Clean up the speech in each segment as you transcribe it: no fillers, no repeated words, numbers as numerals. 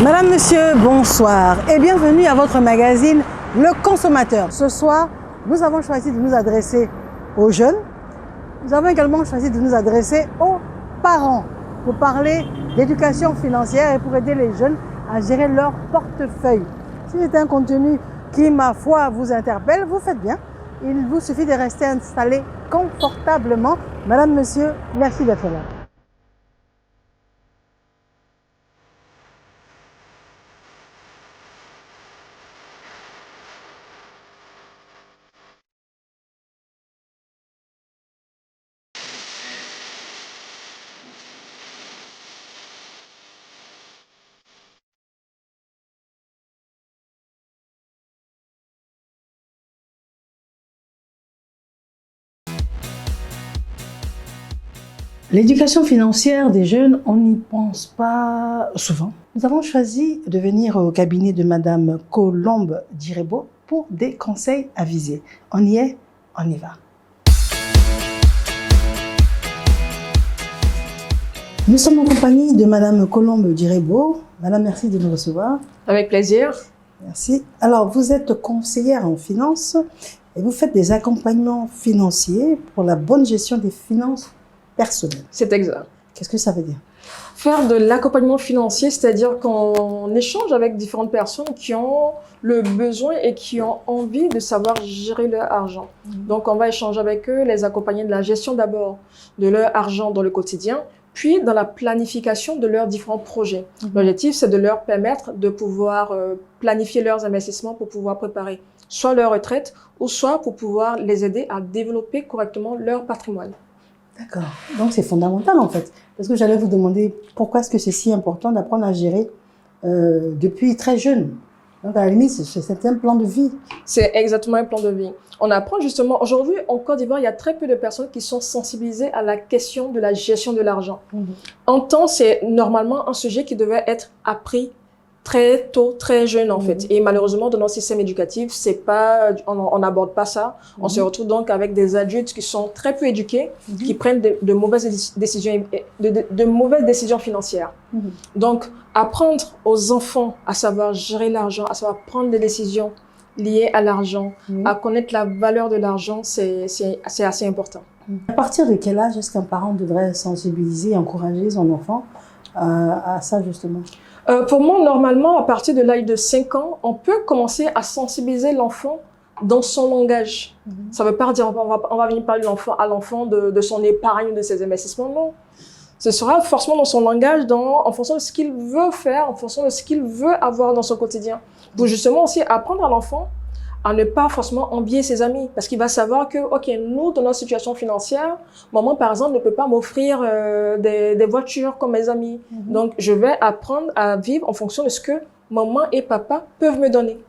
Madame, Monsieur, bonsoir et bienvenue à votre magazine Le Consommateur. Ce soir, nous avons choisi de nous adresser aux jeunes. Nous avons également choisi de nous adresser aux parents pour parler d'éducation financière et pour aider les jeunes à gérer leur portefeuille. Si c'est un contenu qui, ma foi, vous interpelle, vous faites bien. Il vous suffit de rester installé confortablement. Madame, Monsieur, merci d'être là. L'éducation financière des jeunes, on n'y pense pas souvent. Nous avons choisi de venir au cabinet de Madame Colombe Direbo pour des conseils avisés. On y est, on y va. Nous sommes en compagnie de Madame Colombe Direbo. Madame, merci de nous recevoir. Avec plaisir. Merci. Alors, vous êtes conseillère en finance et vous faites des accompagnements financiers pour la bonne gestion des finances personnelles. C'est exact. Qu'est-ce que ça veut dire? Faire de l'accompagnement financier, c'est-à-dire qu'on échange avec différentes personnes qui ont le besoin et qui ont envie de savoir gérer leur argent. Donc, on va échanger avec eux, les accompagner de la gestion d'abord de leur argent dans le quotidien, puis dans la planification de leurs différents projets. L'objectif, c'est de leur permettre de pouvoir planifier leurs investissements pour pouvoir préparer soit leur retraite ou soit pour pouvoir les aider à développer correctement leur patrimoine. D'accord. Donc, c'est fondamental, en fait. Parce que j'allais vous demander pourquoi est-ce que c'est si important d'apprendre à gérer depuis très jeune. Donc, à la limite, c'est un plan de vie. C'est exactement un plan de vie. On apprend justement, aujourd'hui, en Côte d'Ivoire, il y a très peu de personnes qui sont sensibilisées à la question de la gestion de l'argent. En temps, c'est normalement un sujet qui devait être appris très tôt, très jeune en fait. Et malheureusement, dans notre système éducatif, c'est pas, on n'aborde pas ça. On se retrouve donc avec des adultes qui sont très peu éduqués, qui prennent de mauvaises décisions, de mauvaises décisions financières. Donc, apprendre aux enfants à savoir gérer l'argent, à savoir prendre des décisions liées à l'argent, à connaître la valeur de l'argent, c'est assez important. À partir de quel âge est-ce qu'un parent devrait sensibiliser et encourager son enfant à ça, justement? Pour moi, normalement, à partir de l'âge de 5 ans, on peut commencer à sensibiliser l'enfant dans son langage. Ça ne veut pas dire on va venir parler à l'enfant de son épargne, de ses investissements, non. Ce sera forcément dans son langage, en fonction de ce qu'il veut faire, en fonction de ce qu'il veut avoir dans son quotidien. Pour justement aussi apprendre à l'enfant à ne pas forcément envier ses amis. Parce qu'il va savoir que, OK, nous, dans notre situation financière, maman, par exemple, ne peut pas m'offrir des voitures comme mes amis. Donc, je vais apprendre à vivre en fonction de ce que maman et papa peuvent me donner.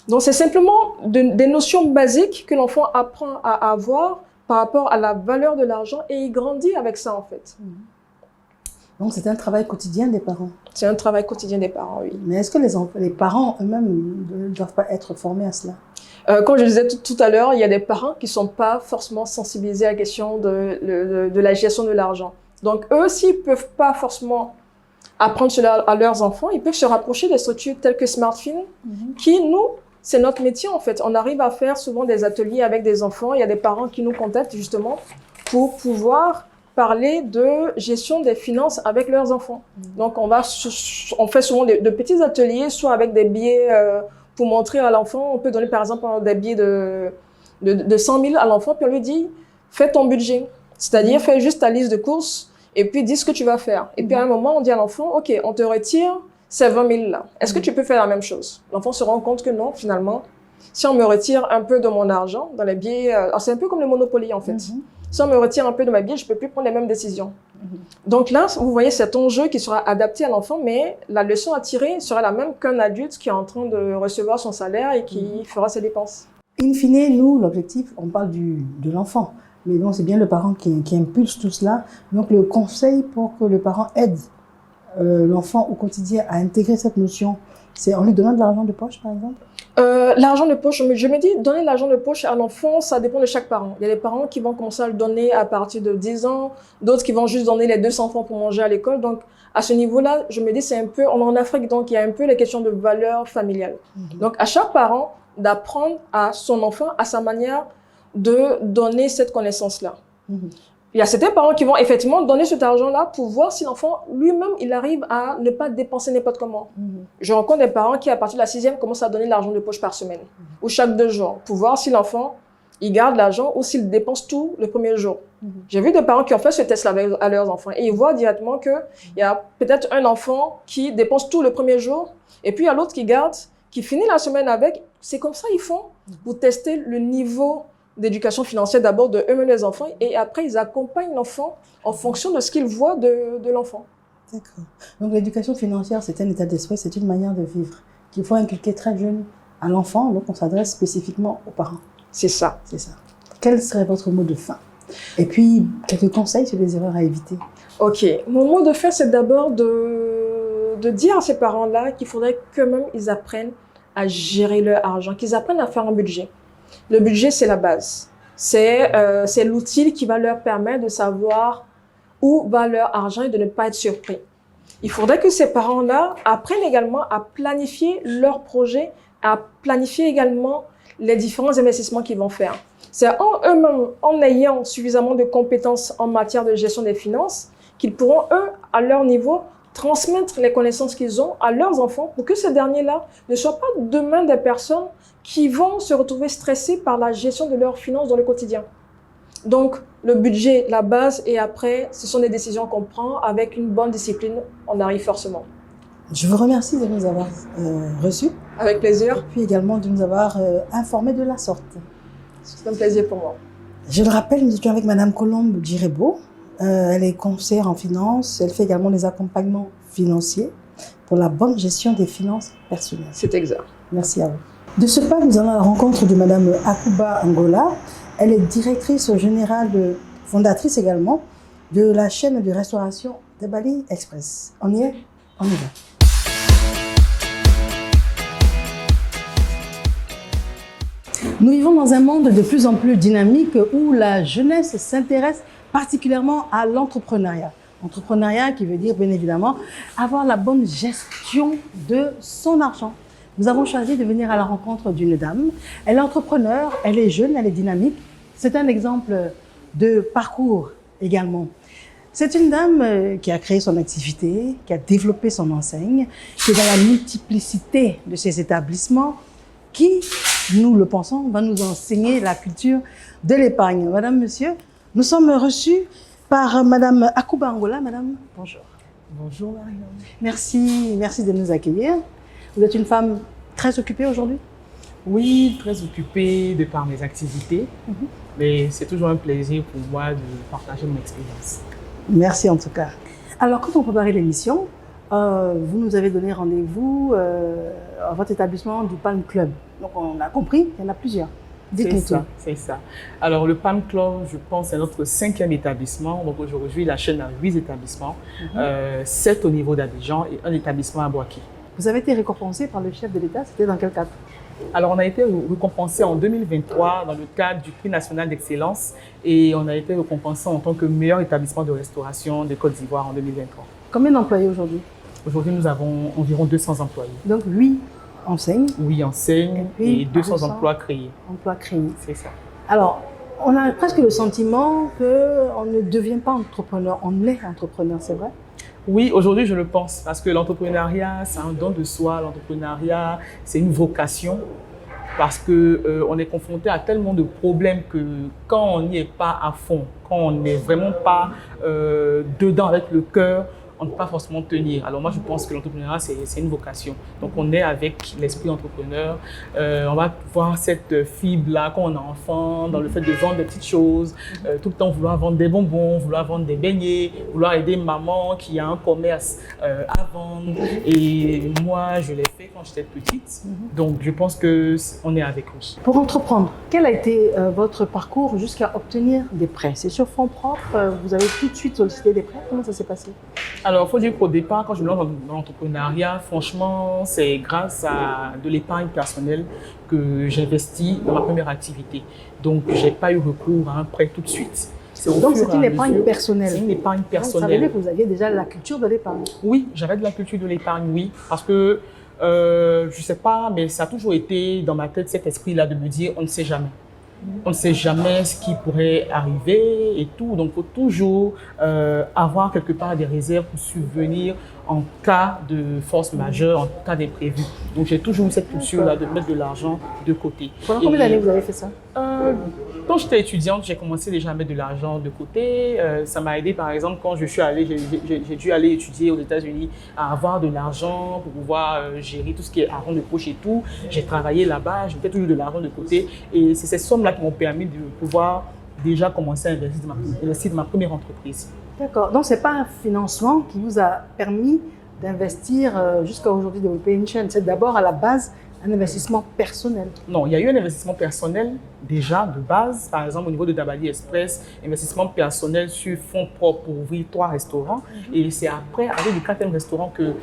Donc, c'est simplement des notions basiques que l'enfant apprend à avoir par rapport à la valeur de l'argent et il grandit avec ça, en fait. Donc, c'est un travail quotidien des parents. C'est un travail quotidien des parents, oui. Mais est-ce que les parents eux-mêmes ne doivent pas être formés à cela? Comme je disais tout à l'heure, il y a des parents qui ne sont pas forcément sensibilisés à la question de la gestion de l'argent. Donc, eux, s'ils ne peuvent pas forcément apprendre cela à leurs enfants, ils peuvent se rapprocher des structures telles que Smartfin, qui, nous, c'est notre métier, en fait. On arrive à faire souvent des ateliers avec des enfants. Il y a des parents qui nous contactent, justement, pour pouvoir parler de gestion des finances avec leurs enfants. Donc, on fait souvent de petits ateliers, soit avec des billets pour montrer à l'enfant. On peut donner, par exemple, des billets de 100 000 à l'enfant, puis on lui dit, fais ton budget. C'est-à-dire, fais juste ta liste de courses et puis dis ce que tu vas faire. Et puis, à un moment, on dit à l'enfant, OK, on te retire ces 20 000 là. Est-ce que tu peux faire la même chose? L'enfant se rend compte que non, finalement, si on me retire un peu de mon argent dans les billets, c'est un peu comme le Monopoly, en fait. Si on me retire un peu de ma bille, je ne peux plus prendre les mêmes décisions. Donc là, vous voyez cet enjeu qui sera adapté à l'enfant, mais la leçon à tirer sera la même qu'un adulte qui est en train de recevoir son salaire et qui fera ses dépenses. In fine, nous, l'objectif, on parle de l'enfant. Mais bon, c'est bien le parent qui impulse tout cela. Donc, le conseil pour que le parent aide l'enfant au quotidien à intégrer cette notion, c'est en lui donnant de l'argent de poche, par exemple? L'argent de poche, je me dis, donner l'argent de poche à l'enfant, ça dépend de chaque parent. Il y a des parents qui vont commencer à le donner à partir de 10 ans, d'autres qui vont juste donner les 200 francs pour manger à l'école. Donc, à ce niveau-là, je me dis, c'est un peu, on est en Afrique, donc il y a un peu les questions de valeurs familiales. Donc, à chaque parent d'apprendre à son enfant, à sa manière de donner cette connaissance-là. Il y a certains parents qui vont effectivement donner cet argent-là pour voir si l'enfant lui-même, il arrive à ne pas dépenser n'importe comment. Je rencontre des parents qui, à partir de la 6e, commencent à donner l'argent de poche par semaine ou chaque 2 jours pour voir si l'enfant, il garde l'argent ou s'il dépense tout le premier jour. J'ai vu des parents qui ont fait ce test-là à leurs enfants et ils voient directement qu'il y a peut-être un enfant qui dépense tout le premier jour et puis il y a l'autre qui garde, qui finit la semaine avec. C'est comme ça ils font pour tester le niveau d'éducation financière d'abord de eux-mêmes les enfants et après ils accompagnent l'enfant en fonction de ce qu'ils voient de l'enfant. D'accord. Donc l'éducation financière, c'est un état d'esprit, c'est une manière de vivre qu'il faut inculquer très jeune à l'enfant. Donc on s'adresse spécifiquement aux parents. C'est ça. C'est ça. Quel serait votre mot de fin? Et puis quelques conseils sur les erreurs à éviter. Ok. Mon mot de fin, c'est d'abord de dire à ces parents-là qu'il faudrait qu'eux-mêmes ils apprennent à gérer leur argent, qu'ils apprennent à faire un budget. Le budget, c'est la base. C'est l'outil qui va leur permettre de savoir où va leur argent et de ne pas être surpris. Il faudrait que ces parents-là apprennent également à planifier leurs projets, à planifier également les différents investissements qu'ils vont faire. C'est en eux-mêmes, en ayant suffisamment de compétences en matière de gestion des finances, qu'ils pourront, eux, à leur niveau, transmettre les connaissances qu'ils ont à leurs enfants pour que ces derniers-là ne soient pas demain des personnes qui vont se retrouver stressés par la gestion de leurs finances dans le quotidien. Donc, le budget, la base, et après, ce sont des décisions qu'on prend avec une bonne discipline, on arrive forcément. Je vous remercie de nous avoir reçus. Avec plaisir. Et puis également de nous avoir informés de la sorte. C'est un plaisir pour moi. Je le rappelle, nous étions avec Madame Colombe Djirebo. Elle est conseillère en finance. Elle fait également des accompagnements financiers pour la bonne gestion des finances personnelles. C'est exact. Merci à vous. De ce pas, nous allons à la rencontre de Madame Akuba Angola. Elle est directrice générale, fondatrice également, de la chaîne de restauration Debali Express. On y est? On y va. Nous vivons dans un monde de plus en plus dynamique où la jeunesse s'intéresse particulièrement à l'entrepreneuriat. Entrepreneuriat qui veut dire bien évidemment avoir la bonne gestion de son argent. Nous avons choisi de venir à la rencontre d'une dame. Elle est entrepreneur, elle est jeune, elle est dynamique. C'est un exemple de parcours également. C'est une dame qui a créé son activité, qui a développé son enseigne, qui est dans la multiplicité de ses établissements, qui, nous le pensons, va nous enseigner la culture de l'épargne. Madame, monsieur, nous sommes reçus par Madame Akuba Angola. Madame, bonjour. Bonjour Mariam. Merci de nous accueillir. Vous êtes une femme très occupée aujourd'hui? Oui, très occupée de par mes activités, mais c'est toujours un plaisir pour moi de partager mon expérience. Merci en tout cas. Alors, quand on préparait l'émission, vous nous avez donné rendez-vous à votre établissement du Palm Club. Donc, on a compris, il y en a plusieurs. Dites-nous tout. C'est ça. Alors, le Palm Club, je pense, c'est notre 5e établissement. Donc, aujourd'hui, la chaîne a 8 établissements, 7 au niveau d'Abidjan et un établissement à Boaké. Vous avez été récompensé par le chef de l'État, c'était dans quel cadre? Alors, on a été récompensé en 2023 dans le cadre du prix national d'excellence et on a été récompensé en tant que meilleur établissement de restauration de Côte d'Ivoire en 2023. Combien d'employés aujourd'hui? Aujourd'hui, nous avons environ 200 employés. Donc 8 enseignes. Oui, enseignes et 200 emplois créés. Emplois créés. C'est ça. Alors, on a presque le sentiment qu'on ne devient pas entrepreneur, on est entrepreneur, c'est vrai? Oui, aujourd'hui, je le pense, parce que l'entrepreneuriat, c'est un don de soi. L'entrepreneuriat, c'est une vocation, parce qu'on est confronté à tellement de problèmes que quand on n'y est pas à fond, quand on n'est vraiment pas dedans avec le cœur, on ne peut pas forcément tenir. Alors moi, je pense que l'entrepreneuriat, c'est une vocation. Donc on est avec l'esprit entrepreneur. On va voir cette fibre-là quand on est enfant, dans le fait de vendre des petites choses, tout le temps vouloir vendre des bonbons, vouloir vendre des beignets, vouloir aider maman qui a un commerce à vendre. Et moi, je l'ai fait quand j'étais petite. Donc je pense qu'on est avec eux. Pour entreprendre, quel a été votre parcours jusqu'à obtenir des prêts? C'est sur fonds propres? Vous avez tout de suite sollicité des prêts? Comment ça s'est passé? Alors, il faut dire qu'au départ, quand je me lance dans l'entrepreneuriat, franchement, c'est grâce à de l'épargne personnelle que j'investis dans ma première activité. Donc, je n'ai pas eu recours à un prêt tout de suite. C'est au Donc, fur c'est et une à épargne mesure. personnelle. C'est une épargne Donc, ça veut personnelle. dire que vous aviez déjà la culture de l'épargne. Oui, j'avais de la culture de l'épargne, oui. Parce que, je ne sais pas, mais ça a toujours été dans ma tête cet esprit-là de me dire, on ne sait jamais. On ne sait jamais ce qui pourrait arriver et tout. Donc, il faut toujours avoir quelque part des réserves pour subvenir en cas de force majeure, en cas d'imprévu. Donc, j'ai toujours eu cette culture-là de mettre de l'argent de côté. Pendant combien d'années vous avez fait ça? Quand j'étais étudiante, j'ai commencé déjà à mettre de l'argent de côté. Ça m'a aidé, par exemple, quand je suis allée, j'ai dû aller étudier aux États-Unis, à avoir de l'argent pour pouvoir gérer tout ce qui est argent de poche et tout. J'ai travaillé là-bas, je mettais toujours de l'argent de côté. Et c'est ces sommes-là qui m'ont permis de pouvoir déjà commencer à investir dans ma première entreprise. D'accord. Donc, ce n'est pas un financement qui vous a permis d'investir jusqu'à aujourd'hui, développer une chaîne. C'est d'abord à la base un investissement personnel. Non, il y a eu un investissement personnel déjà de base, par exemple au niveau de Dabali Express, investissement personnel sur fonds propres pour ouvrir 3 restaurants. Et c'est après, avec le 4e restaurant, que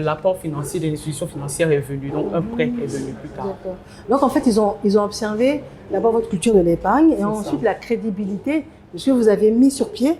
l'apport financier des institutions financières est venu. Donc un prêt est venu plus tard. D'accord. Donc en fait, ils ont observé d'abord votre culture de l'épargne et ensuite la crédibilité de ce que vous avez mis sur pied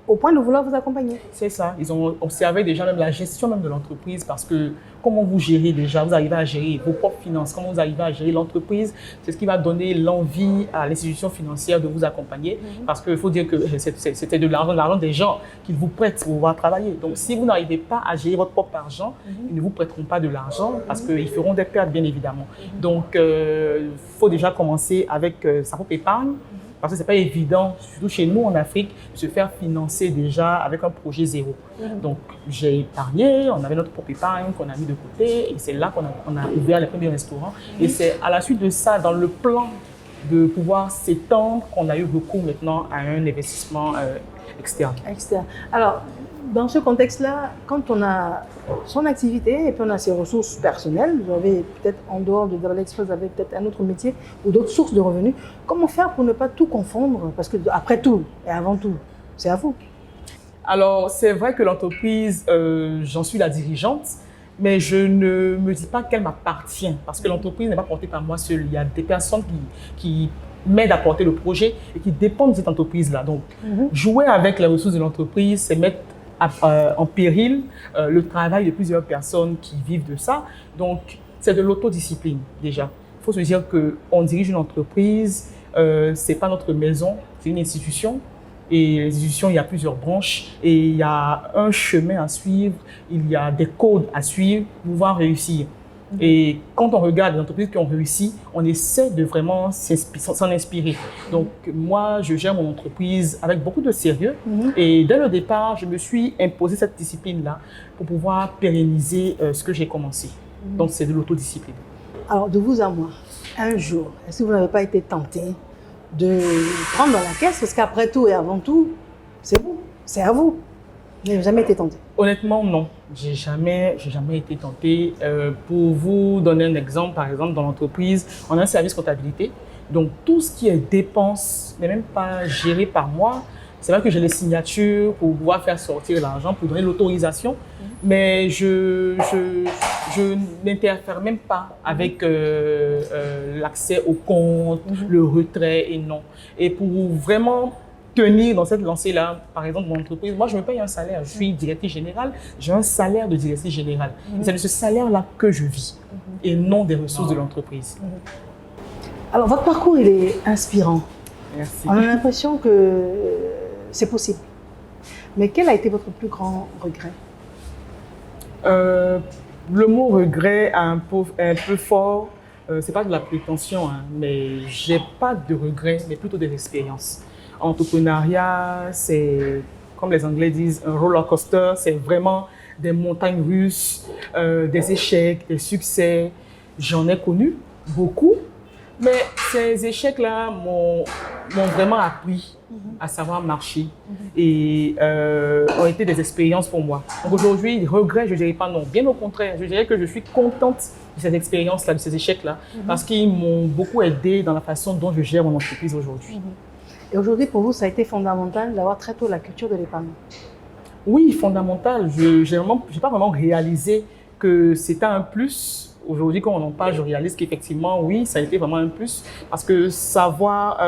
au point de vouloir vous accompagner. C'est ça. Ils ont observé déjà même la gestion même de l'entreprise parce que comment vous gérez déjà, vous arrivez à gérer vos propres finances, comment vous arrivez à gérer l'entreprise, c'est ce qui va donner l'envie à l'institution financière de vous accompagner parce qu'il faut dire que c'était de l'argent des gens qu'ils vous prêtent pour pouvoir travailler. Donc si vous n'arrivez pas à gérer votre propre argent, ils ne vous prêteront pas de l'argent parce qu'ils feront des pertes bien évidemment. Donc il faut déjà commencer avec sa propre épargne. Parce que ce n'est pas évident, surtout chez nous en Afrique, de se faire financer déjà avec un projet zéro. Donc, j'ai épargné, on avait notre propre épargne qu'on a mis de côté et c'est là qu'on a ouvert les premiers restaurants. Et c'est à la suite de ça, dans le plan de pouvoir s'étendre, qu'on a eu recours maintenant à un investissement externe. Alors, dans ce contexte-là, quand on a son activité et puis on a ses ressources personnelles, vous avez peut-être en dehors de Dabali Express, vous avez peut-être un autre métier ou d'autres sources de revenus. Comment faire pour ne pas tout confondre? Parce que après tout et avant tout, c'est à vous. Alors, c'est vrai que l'entreprise, j'en suis la dirigeante, mais je ne me dis pas qu'elle m'appartient parce que l'entreprise n'est pas portée par moi seule. Il y a des personnes qui m'aident à porter le projet et qui dépendent de cette entreprise-là. Donc, jouer avec les ressources de l'entreprise, c'est mettre en péril le travail de plusieurs personnes qui vivent de ça. Donc, c'est de l'autodiscipline déjà. Il faut se dire qu'on dirige une entreprise, ce n'est pas notre maison, c'est une institution. Et l'institution, il y a plusieurs branches et il y a un chemin à suivre, il y a des codes à suivre pour pouvoir réussir. Et quand on regarde les entreprises qui ont réussi, on essaie de vraiment s'en inspirer. Donc moi, je gère mon entreprise avec beaucoup de sérieux et dès le départ, je me suis imposé cette discipline-là pour pouvoir pérenniser ce que j'ai commencé. Donc c'est de l'autodiscipline. Alors de vous à moi, un jour, est-ce que vous n'avez pas été tenté de prendre dans la caisse? Parce qu'après tout et avant tout, c'est vous, c'est à vous. Vous n'avez jamais été tenté? Honnêtement, non. J'ai jamais été tenté. Pour vous donner un exemple, par exemple, dans l'entreprise, on a un service comptabilité. Donc, tout ce qui est dépenses n'est même pas géré par moi. C'est vrai que j'ai les signatures pour pouvoir faire sortir l'argent, pour donner l'autorisation, mais je n'interfère même pas avec l'accès au compte, le retrait et non. Et pour vraiment tenir dans cette lancée-là, par exemple, mon entreprise, moi, je me paye un salaire. Je suis directrice générale, j'ai un salaire de directrice générale. Et c'est de ce salaire-là que je vis et non des ressources de l'entreprise. Alors, votre parcours, il est inspirant. Merci. On a l'impression que c'est possible. Mais quel a été votre plus grand regret? Le mot regret est un peu fort. C'est pas de la prétention, hein, mais j'ai pas de regrets, mais plutôt des expériences. Entrepreneuriat, c'est, comme les Anglais disent, un roller coaster. C'est vraiment des montagnes russes, des échecs, des succès. J'en ai connu beaucoup, mais ces échecs-là m'ont vraiment appris à savoir marcher et ont été des expériences pour moi. Donc aujourd'hui, regret, je ne dirais pas non. Bien au contraire, je dirais que je suis contente de ces expériences-là, de ces échecs-là, parce qu'ils m'ont beaucoup aidé dans la façon dont je gère mon entreprise aujourd'hui. Et aujourd'hui, pour vous, ça a été fondamental d'avoir très tôt la culture de l'épargne? Oui, fondamental. Je n'ai pas vraiment réalisé que c'était un plus aujourd'hui, quand on en parle, je réalise qu'effectivement, oui, ça a été vraiment un plus parce que savoir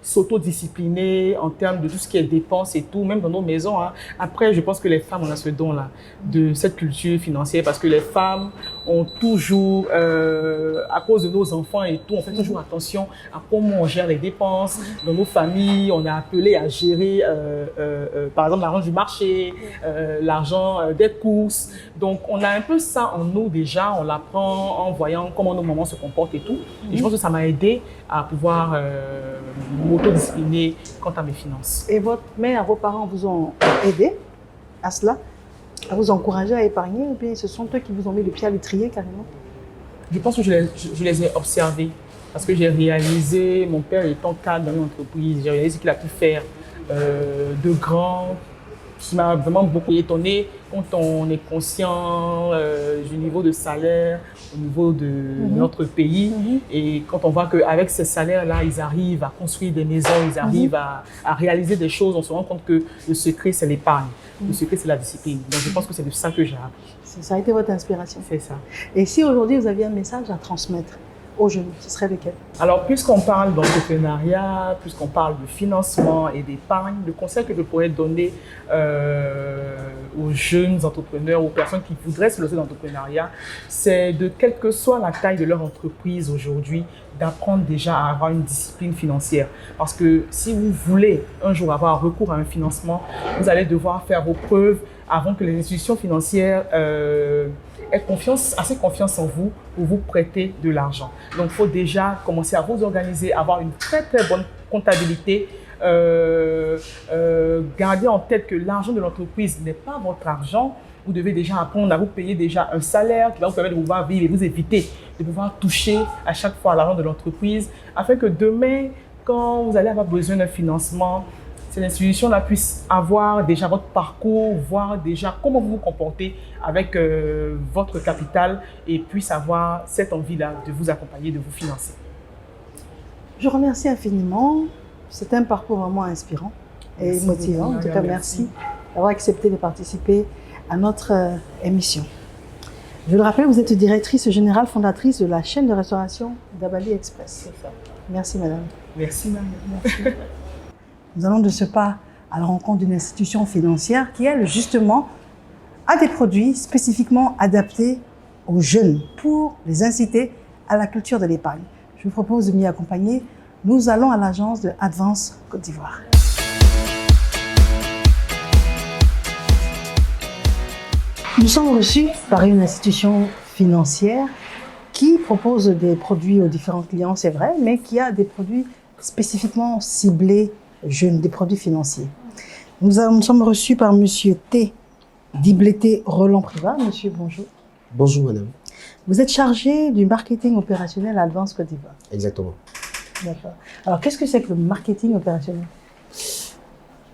s'autodiscipliner en termes de tout ce qui est dépenses et tout, même dans nos maisons. Hein. Après, je pense que les femmes, on a ce don-là de cette culture financière parce que les femmes ont toujours, à cause de nos enfants et tout, on fait toujours attention à comment on gère les dépenses. Dans nos familles, on est appelé à gérer, par exemple, l'argent du marché, l'argent des courses. Donc, on a un peu ça en nous déjà, on l'apprend en voyant comment nos mamans se comportent et tout. Et je pense que ça m'a aidé à pouvoir m'autodiscipliner quant à mes finances. Et votre mère, vos parents vous ont aidé à cela, à vous encourager à épargner, ou bien ce sont eux qui vous ont mis le pied à l'étrier carrément? Je pense que je les ai observés parce que j'ai réalisé, mon père étant cadre dans une entreprise, j'ai réalisé qu'il a pu faire de grands, qui m'a vraiment beaucoup étonné quand on est conscient du niveau de salaire au niveau de notre pays et quand on voit qu'avec ces salaires-là, ils arrivent à construire des maisons, ils arrivent à réaliser des choses, on se rend compte que le secret, c'est l'épargne, le secret, c'est la discipline. Donc je pense que c'est de ça que j'ai appris. Ça a été votre inspiration. C'est ça. Et si aujourd'hui vous aviez un message à transmettre aux jeunes, ce serait lequel? Alors, puisqu'on parle d'entrepreneuriat, puisqu'on parle de financement et d'épargne, le conseil que je pourrais donner aux jeunes entrepreneurs, aux personnes qui voudraient se lancer dans l'entrepreneuriat, c'est de, quelle que soit la taille de leur entreprise aujourd'hui, d'apprendre déjà à avoir une discipline financière. Parce que si vous voulez un jour avoir recours à un financement, vous allez devoir faire vos preuves avant que les institutions financières aient assez confiance en vous pour vous prêter de l'argent. Donc, il faut déjà commencer à vous organiser, avoir une très très bonne comptabilité, garder en tête que l'argent de l'entreprise n'est pas votre argent. Vous devez déjà apprendre à vous payer déjà un salaire qui va vous permettre de pouvoir vivre et vous éviter de pouvoir toucher à chaque fois l'argent de l'entreprise afin que demain, quand vous allez avoir besoin d'un financement, cette institution-là puisse avoir déjà votre parcours, voir déjà comment vous vous comportez avec votre capital et puisse avoir cette envie-là de vous accompagner, de vous financer. Je remercie infiniment. C'est un parcours vraiment inspirant et motivant. En tout cas, merci d'avoir accepté de participer à notre émission. Je le rappelle, vous êtes directrice générale fondatrice de la chaîne de restauration Dabali Express. C'est ça. Merci, madame. Merci, madame. Merci. Nous allons de ce pas à la rencontre d'une institution financière qui, elle, justement, a des produits spécifiquement adaptés aux jeunes pour les inciter à la culture de l'épargne. Je vous propose de m'y accompagner. Nous allons à l'agence de Advance Côte d'Ivoire. Nous sommes reçus par une institution financière qui propose des produits aux différents clients, c'est vrai, mais qui a des produits spécifiquement ciblés jeunes, des produits financiers. Nous sommes reçus par Monsieur T. Dibleté Roland Privat. Monsieur, bonjour. Bonjour, madame. Vous êtes chargé du marketing opérationnel à Advance Côte d'Ivoire. Exactement. D'accord. Alors, qu'est-ce que c'est que le marketing opérationnel?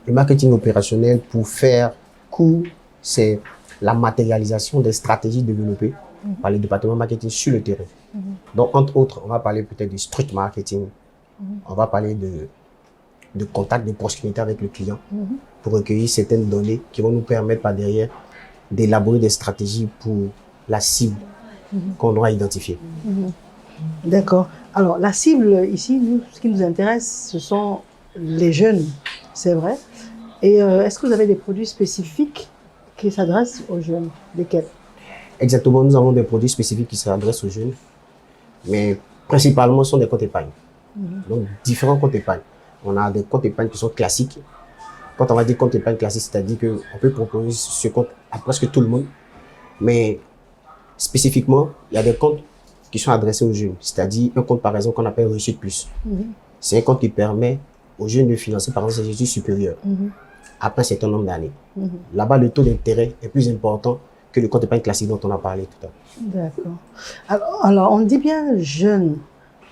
Le marketing opérationnel, pour faire court, c'est la matérialisation des stratégies développées par le département marketing sur le terrain. Donc, entre autres, on va parler peut-être de street marketing. On va parler de contact, de proximité avec le client pour recueillir certaines données qui vont nous permettre par derrière d'élaborer des stratégies pour la cible qu'on aura identifiée. D'accord. Alors, la cible ici, nous, ce qui nous intéresse, ce sont les jeunes, c'est vrai. Et est-ce que vous avez des produits spécifiques qui s'adressent aux jeunes? Lesquels? Exactement, nous avons des produits spécifiques qui s'adressent aux jeunes, mais principalement ce sont des comptes épargne. Donc, différents comptes épargne. On a des comptes épargne qui sont classiques. Quand on va dire compte épargne classique, c'est-à-dire qu'on peut proposer ce compte à presque tout le monde, mais spécifiquement, il y a des comptes qui sont adressés aux jeunes, c'est-à-dire un compte par exemple qu'on appelle Reçu de Plus. C'est un compte qui permet aux jeunes de financer par exemple ses études supérieures après un certain nombre d'années. Là-bas, le taux d'intérêt est plus important que le compte épargne classique dont on a parlé tout à l'heure. D'accord. Alors, on dit bien jeune.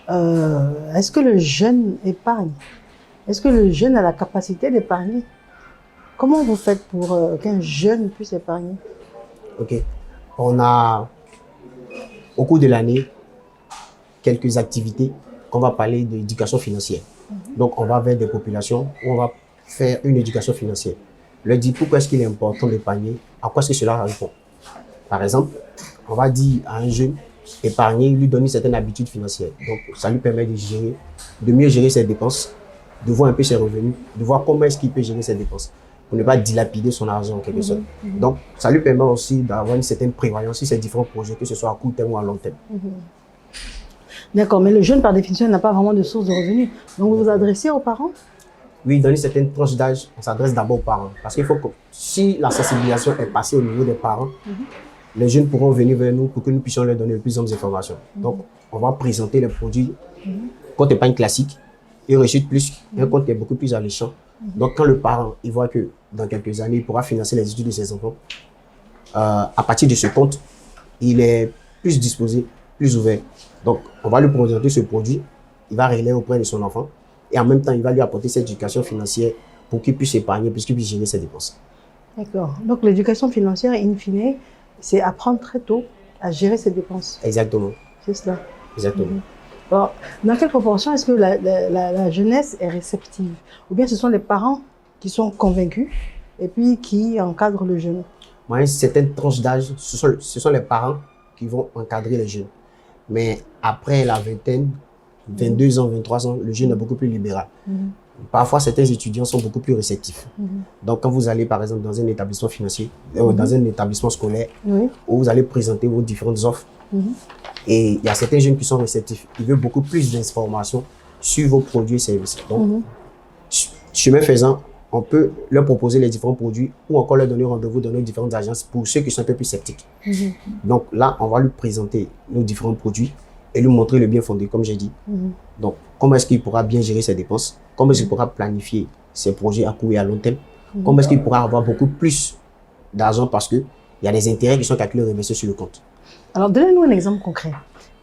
Est-ce que le jeune épargne? Est-ce que le jeune a la capacité d'épargner? Comment vous faites pour qu'un jeune puisse épargner? Ok. On a, au cours de l'année, quelques activités qu'on va parler d'éducation financière. Donc, on va vers des populations où on va faire une éducation financière. Leur dire pourquoi est-ce qu'il est important d'épargner, à quoi est-ce que cela répond. Par exemple, on va dire à un jeune épargner, lui donner une certaine habitude financière. Donc, ça lui permet de mieux gérer ses dépenses, de voir un peu ses revenus, de voir comment est-ce qu'il peut gérer ses dépenses, pour ne pas dilapider son argent en quelque sorte. Donc, ça lui permet aussi d'avoir une certaine prévoyance sur ses différents projets, que ce soit à court terme ou à long terme. D'accord, mais le jeune, par définition, n'a pas vraiment de source de revenus. Donc, vous vous adressez aux parents? Oui, dans une certaine tranche d'âge, on s'adresse d'abord aux parents. Parce qu'il faut que, si la sensibilisation est passée au niveau des parents, les jeunes pourront venir vers nous pour que nous puissions leur donner le plus d'informations. Donc, on va présenter les produits compte épargne classique et réussite plus, un compte qui est beaucoup plus alléchant. Donc, quand le parent il voit que dans quelques années, il pourra financer les études de ses enfants, à partir de ce compte, il est plus disposé, plus ouvert. Donc, on va lui présenter ce produit, il va relayer auprès de son enfant et en même temps, il va lui apporter cette éducation financière pour qu'il puisse épargner, pour qu'il puisse gérer ses dépenses. D'accord. Donc, l'éducation financière, in fine, c'est apprendre très tôt à gérer ses dépenses. Exactement. C'est cela. Exactement. Alors, dans quelle proportion est-ce que la jeunesse est réceptive? Ou bien ce sont les parents qui sont convaincus et puis qui encadrent le jeune? Moi, une certaine tranche d'âge, ce sont les parents qui vont encadrer les jeunes. Mais après la vingtaine, 22 ans, 23 ans, le jeune est beaucoup plus libéral. Parfois, certains étudiants sont beaucoup plus réceptifs. Donc, quand vous allez, par exemple, dans un établissement financier, dans un établissement scolaire, où vous allez présenter vos différentes offres, et il y a certains jeunes qui sont réceptifs. Ils veulent beaucoup plus d'informations sur vos produits et services. Donc, chemin faisant, on peut leur proposer les différents produits ou encore leur donner rendez-vous dans nos différentes agences pour ceux qui sont un peu plus sceptiques. Donc là, on va lui présenter nos différents produits et lui montrer le bien fondé, comme j'ai dit. Donc, comment est-ce qu'il pourra bien gérer ses dépenses? Comment est-ce qu'il pourra planifier ses projets à court et à long terme? Comment est-ce qu'il pourra avoir beaucoup plus d'argent parce qu'il y a des intérêts qui sont calculés et reversés sur le compte? Alors, donnez-nous un exemple concret.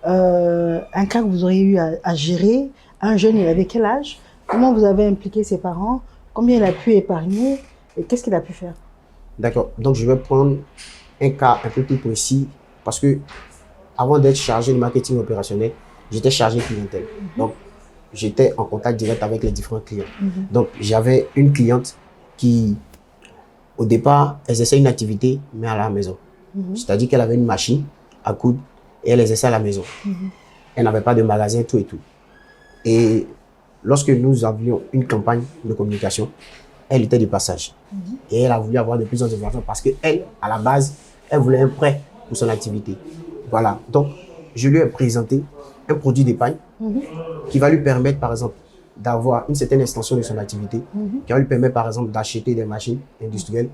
Un cas que vous auriez eu à gérer, un jeune, il avait quel âge? Comment vous avez impliqué ses parents? Combien il a pu épargner? Et qu'est-ce qu'il a pu faire? D'accord. Donc, je vais prendre un cas un peu plus précis parce que avant d'être chargé de marketing opérationnel, j'étais chargé clientèle. Donc, j'étais en contact direct avec les différents clients. Donc, j'avais une cliente qui, au départ, exerçait une activité, mais à la maison. C'est-à-dire qu'elle avait une machine à coudre et elle exerçait à la maison. Elle n'avait pas de magasin, tout et tout. Et lorsque nous avions une campagne de communication, elle était de passage. Et elle a voulu avoir de plus en plus d'argent parce qu'elle, à la base, elle voulait un prêt pour son activité. Voilà. Donc, je lui ai présenté un produit d'épargne qui va lui permettre, par exemple, d'avoir une certaine extension de son activité, qui va lui permettre, par exemple, d'acheter des machines industrielles.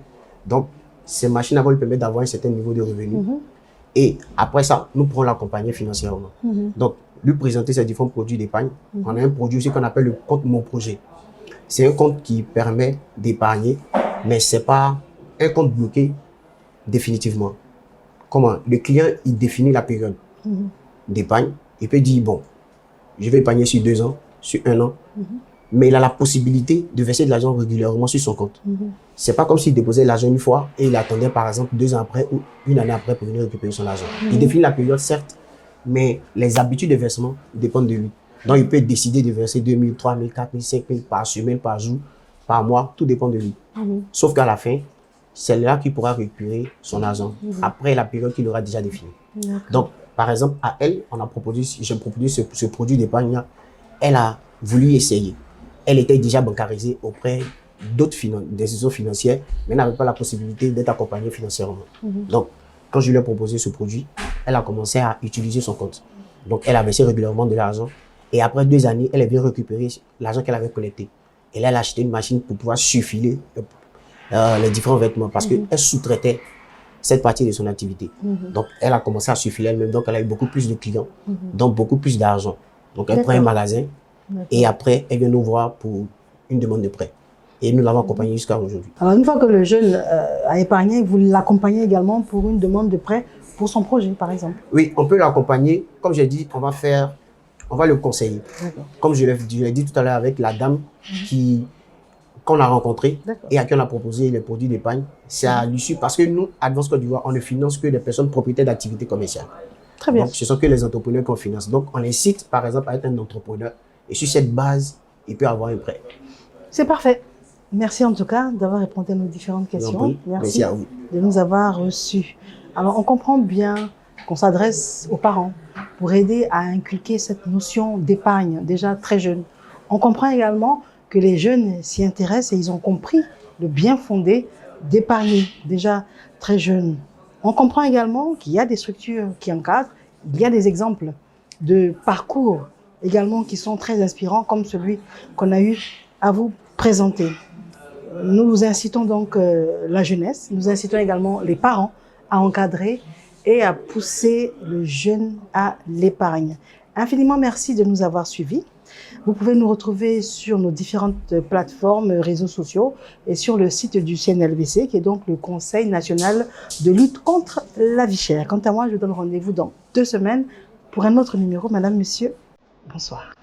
Donc, ces machines vont lui permettre d'avoir un certain niveau de revenus. Et après ça, nous pourrons l'accompagner financièrement. Donc, lui présenter ces différents produits d'épargne. On a un produit aussi qu'on appelle le compte Mon Projet. C'est un compte qui permet d'épargner, mais ce n'est pas un compte bloqué définitivement. Comment? Le client, il définit la période d'épargne. Il peut dire, bon, je vais épargner sur 2 ans, sur 1 an, mais il a la possibilité de verser de l'argent régulièrement sur son compte. C'est pas comme s'il déposait l'argent une fois et il attendait par exemple 2 ans après ou 1 année après pour venir récupérer son argent. Il définit la période, certes, mais les habitudes de versement dépendent de lui. Donc, il peut décider de verser 2 000, 3 000, 4 000, 5 000 par semaine, par jour, par mois. Tout dépend de lui. Sauf qu'à la fin, c'est là qu'il pourra récupérer son argent après la période qu'il aura déjà définie. Donc, par exemple, à elle, j'ai proposé ce produit d'épargne. Elle a voulu essayer. Elle était déjà bancarisée auprès d'autres institutions financières, mais n'avait pas la possibilité d'être accompagnée financièrement. Donc, quand je lui ai proposé ce produit, elle a commencé à utiliser son compte. Donc, elle a versé régulièrement de l'argent. Et après 2 années, elle est venue récupérer l'argent qu'elle avait collecté. Et là, elle a acheté une machine pour pouvoir surfiler les différents vêtements parce qu'elle sous-traitait cette partie de son activité. Donc, elle a commencé à surfiler elle-même. Donc, elle a eu beaucoup plus de clients, donc beaucoup plus d'argent. Donc, elle prend un magasin et après, elle vient nous voir pour une demande de prêt. Et nous l'avons accompagnée jusqu'à aujourd'hui. Alors, une fois que le jeune a épargné, vous l'accompagnez également pour une demande de prêt pour son projet, par exemple? Oui, on peut l'accompagner. Comme j'ai dit, on va le conseiller. Comme je l'ai dit tout à l'heure avec la dame qu'on a rencontrée et à qui on a proposé les produits d'épargne. C'est à l'issue parce que nous, Advance Côte d'Ivoire, on ne finance que des personnes propriétaires d'activités commerciales. Très bien. Donc, ce sont que les entrepreneurs qu'on finance. Donc, on incite, par exemple, à être un entrepreneur et sur cette base, il peut avoir un prêt. C'est parfait. Merci en tout cas d'avoir répondu à nos différentes questions. Merci à vous. De nous avoir reçus. Alors, on comprend bien qu'on s'adresse aux parents pour aider à inculquer cette notion d'épargne déjà très jeune. On comprend également que les jeunes s'y intéressent et ils ont compris le bien fondé d'épargner déjà très jeune. On comprend également qu'il y a des structures qui encadrent, il y a des exemples de parcours également qui sont très inspirants comme celui qu'on a eu à vous présenter. Nous incitons donc la jeunesse, nous incitons également les parents à encadrer et à pousser le jeune à l'épargne. Infiniment merci de nous avoir suivis. Vous pouvez nous retrouver sur nos différentes plateformes, réseaux sociaux et sur le site du CNLVC, qui est donc le Conseil national de lutte contre la vie chère. Quant à moi, je vous donne rendez-vous dans 2 semaines pour un autre numéro. Madame, monsieur, bonsoir.